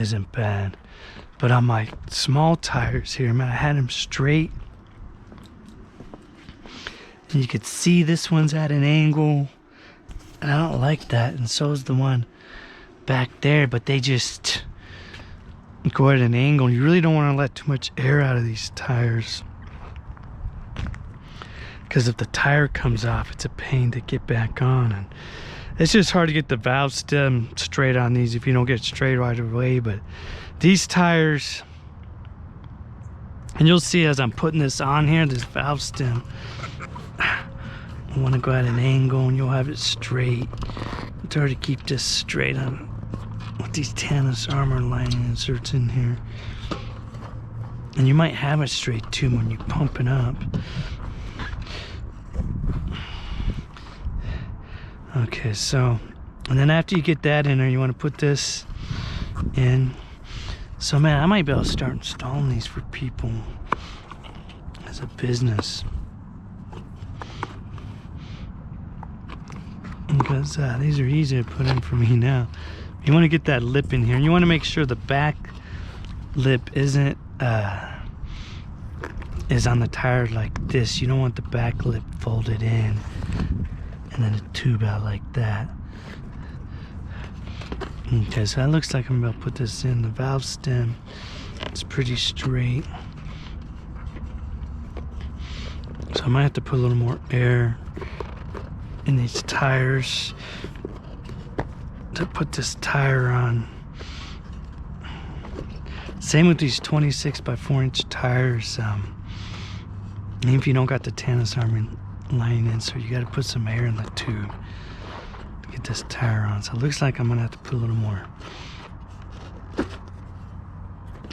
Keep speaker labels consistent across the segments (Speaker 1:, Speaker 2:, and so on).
Speaker 1: isn't bad. But on my small tires here, man, I had them straight. And you could see this one's at an angle. And I don't like that. And so is the one back there. But they just go at an angle. You really don't want to let too much air out of these tires. Because if the tire comes off, it's a pain to get back on. And it's just hard to get the valve stem straight on these if you don't get it straight right away. But these tires, and you'll see as I'm putting this on here, this valve stem, I want to go at an angle and you'll have it straight. It's hard to keep this straight on with these tannus armor lining inserts in here. And you might have it straight too when you pump it up. Okay, so, and then after you get that in there, you want to put this in. So, man, I might be able to start installing these for people as a business. Because these are easy to put in for me now. You want to get that lip in here, and you want to make sure the back lip isn't is on the tire like this. You don't want the back lip folded in and then a tube out like that. Okay, so that looks like I'm about to put this in. The valve stem, it's pretty straight. So I might have to put a little more air in these tires to put this tire on. Same with these 26 by 4 inch tires. Even if you don't got the tannus armor lining in, so you got to put some air in the tube to get this tire on. So it looks like I'm gonna have to put a little more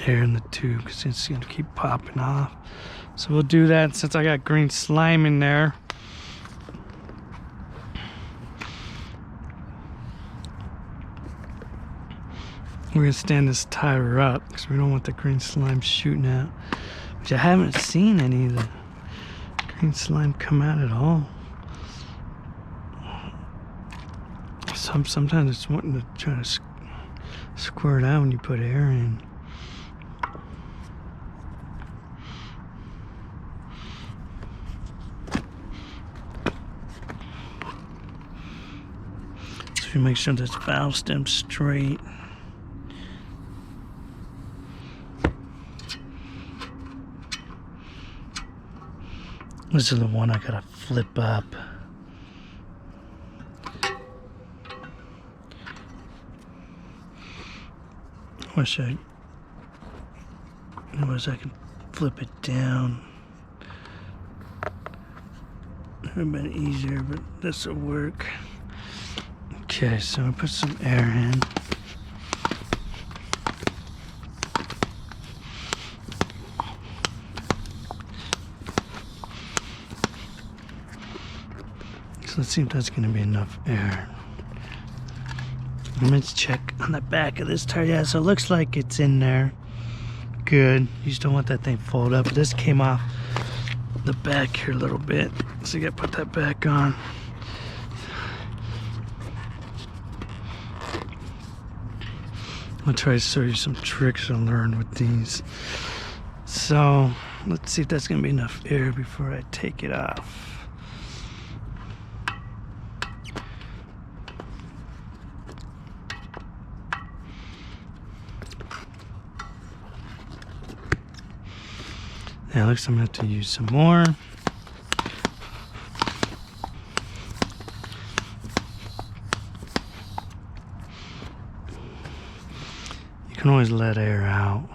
Speaker 1: air in the tube because it's gonna keep popping off. So we'll do that. Since I got green slime in there, we're gonna stand this tire up because we don't want the green slime shooting out, which I haven't seen any of the green slime come out at all. Sometimes it's wanting to try to squirt out when you put air in. So you make sure this valve stem's straight. This is the one I gotta flip up. Wish I can flip it down. It would have been easier, but this will work. Okay, so I put some air in. Let's see if that's going to be enough air. Let's check on the back of this tire. Yeah, so it looks like it's in there. Good. You just don't want that thing fold up. This came off the back here a little bit, so you got to put that back on. I'll try to show you some tricks I learned with these. So let's see if that's going to be enough air before I take it off. Yeah, it looks like I'm going to have to use some more. You can always let air out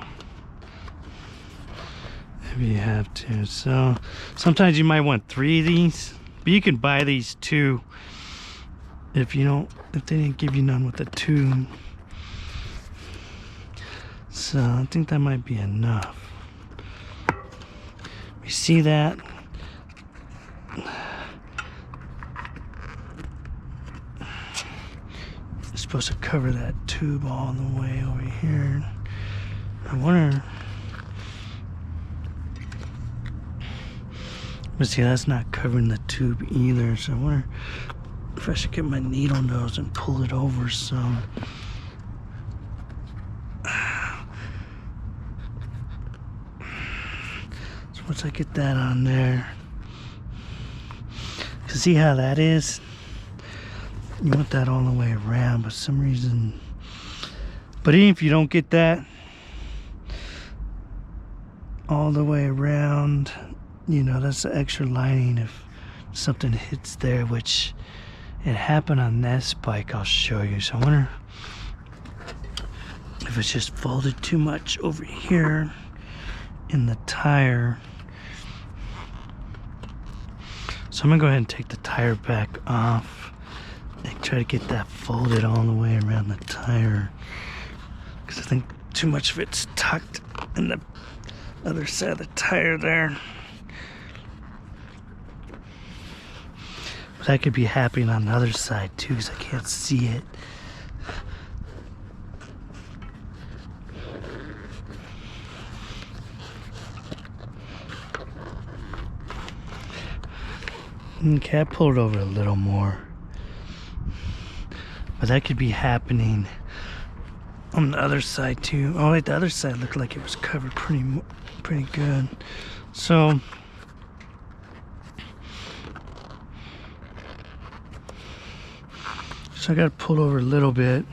Speaker 1: if you have to. So sometimes you might want 3 of these, but you can buy these too if they didn't give you none with the tube. So I think that might be enough. You see that? It's supposed to cover that tube all the way over here. I wonder. But see, that's not covering the tube either. So I wonder if I should get my needle nose and pull it over some. once I get that on there, you see how that is? You want that all the way around, but for some reason, but even if you don't get that all the way around, you know, that's the extra lining if something hits there, which it happened on this bike. I'll show you. So I wonder if it's just folded too much over here in the tire. So I'm gonna go ahead and take the tire back off and try to get that folded all the way around the tire, because I think too much of it's tucked in the other side of the tire there. But that could be happening on the other side too, because I can't see it. Okay, I pulled it over a little more, but that could be happening on the other side too. Oh wait, the other side looked like it was covered pretty good. So I got to pull over a little bit.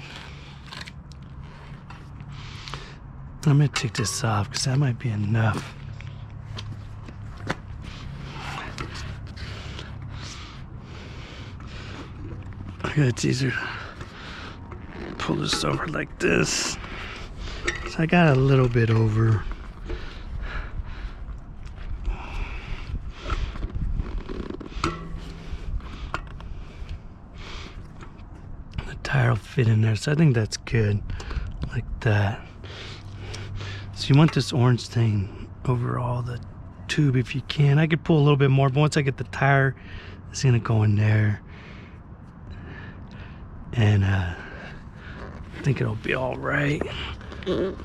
Speaker 1: I'm gonna take this off because that might be enough. It's easier to pull this over like this. So I got a little bit over. The tire will fit in there, so I think that's good, like that. So you want this orange thing over all the tube if you can. I could pull a little bit more, but once I get the tire, it's gonna go in there. And I think it'll be all right. There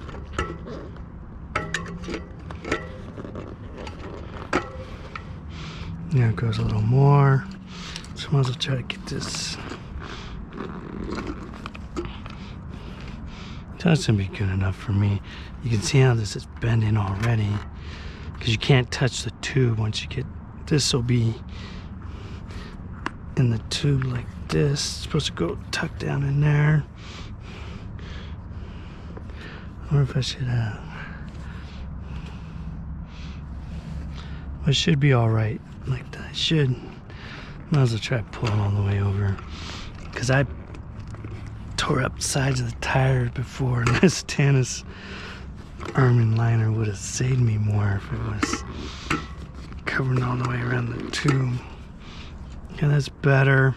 Speaker 1: it goes a little more. So I might as well try to get this. That's gonna be good enough for me. You can see how this is bending already, because you can't touch the tube once you get. This will be in the tube like this. It's supposed to go tuck down in there. I wonder if I should it should be all right like that. I should. Might as well try pulling all the way over, because I tore up sides of the tire before, and this tannus armour liner would have saved me more if it was covering all the way around the tube. Okay, that's better.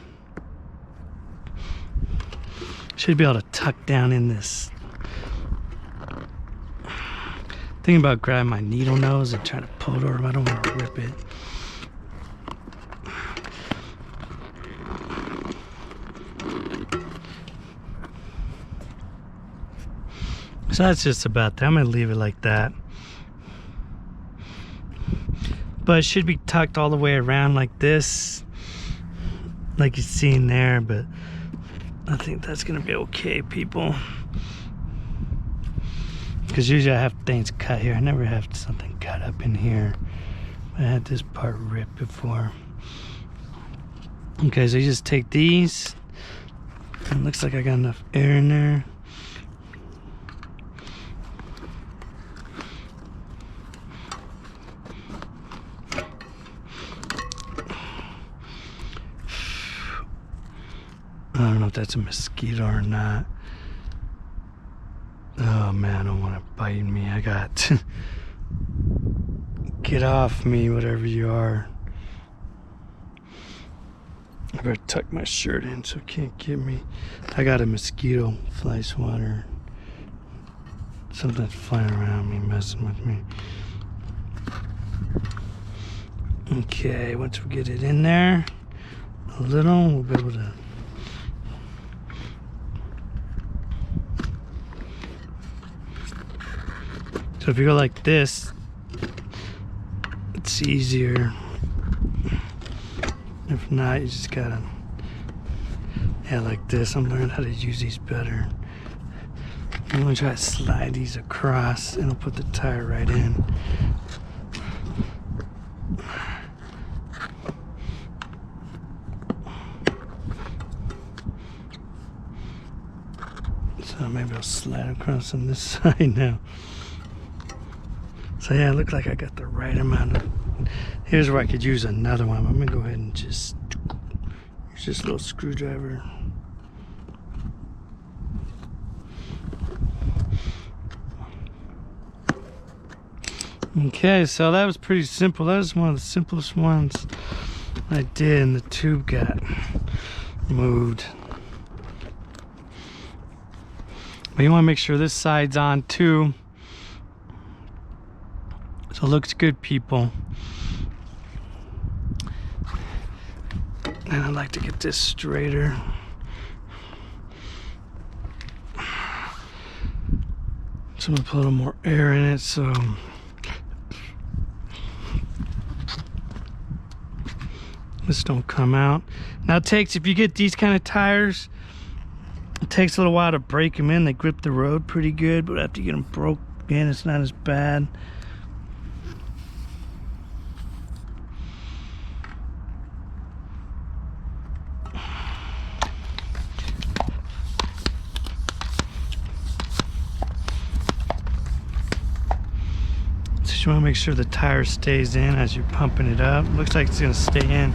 Speaker 1: Should be able to tuck down in this. Thinking about grabbing my needle nose and trying to pull it over. I don't want to rip it. So that's just about that. I'm gonna leave it like that. But it should be tucked all the way around like this, like you see in there, but I think that's gonna be okay, people. Because usually I have things cut here. I never have something cut up in here. I had this part ripped before. Okay, so you just take these. It looks like I got enough air in there. I don't know if that's a mosquito or not. Oh man, I don't want to bite me. I got get off me, whatever you are. I better tuck my shirt in so it can't get me. I got a mosquito fly swatter. Something's flying around me, messing with me. Okay, once we get it in there a little, we'll be able to. So if you go like this, it's easier. If not, you just gotta, yeah, like this. I'm learning how to use these better. I'm gonna try to slide these across, and I'll put the tire right in. So maybe I'll slide across on this side now. So yeah, it looks like I got the right amount of. Here's where I could use another one. I'm gonna go ahead and just use this little screwdriver. Okay, so that was pretty simple. That was one of the simplest ones I did, and the tube got moved. But you want to make sure this side's on too. So it looks good, people. And I'd like to get this straighter. So I'm gonna put a little more air in it so this don't come out. Now it takes, if you get these kind of tires, it takes a little while to break them in. They grip the road pretty good, but after you get them broke in, it's not as bad. So you want to make sure the tire stays in as you're pumping it up. Looks like it's going to stay in.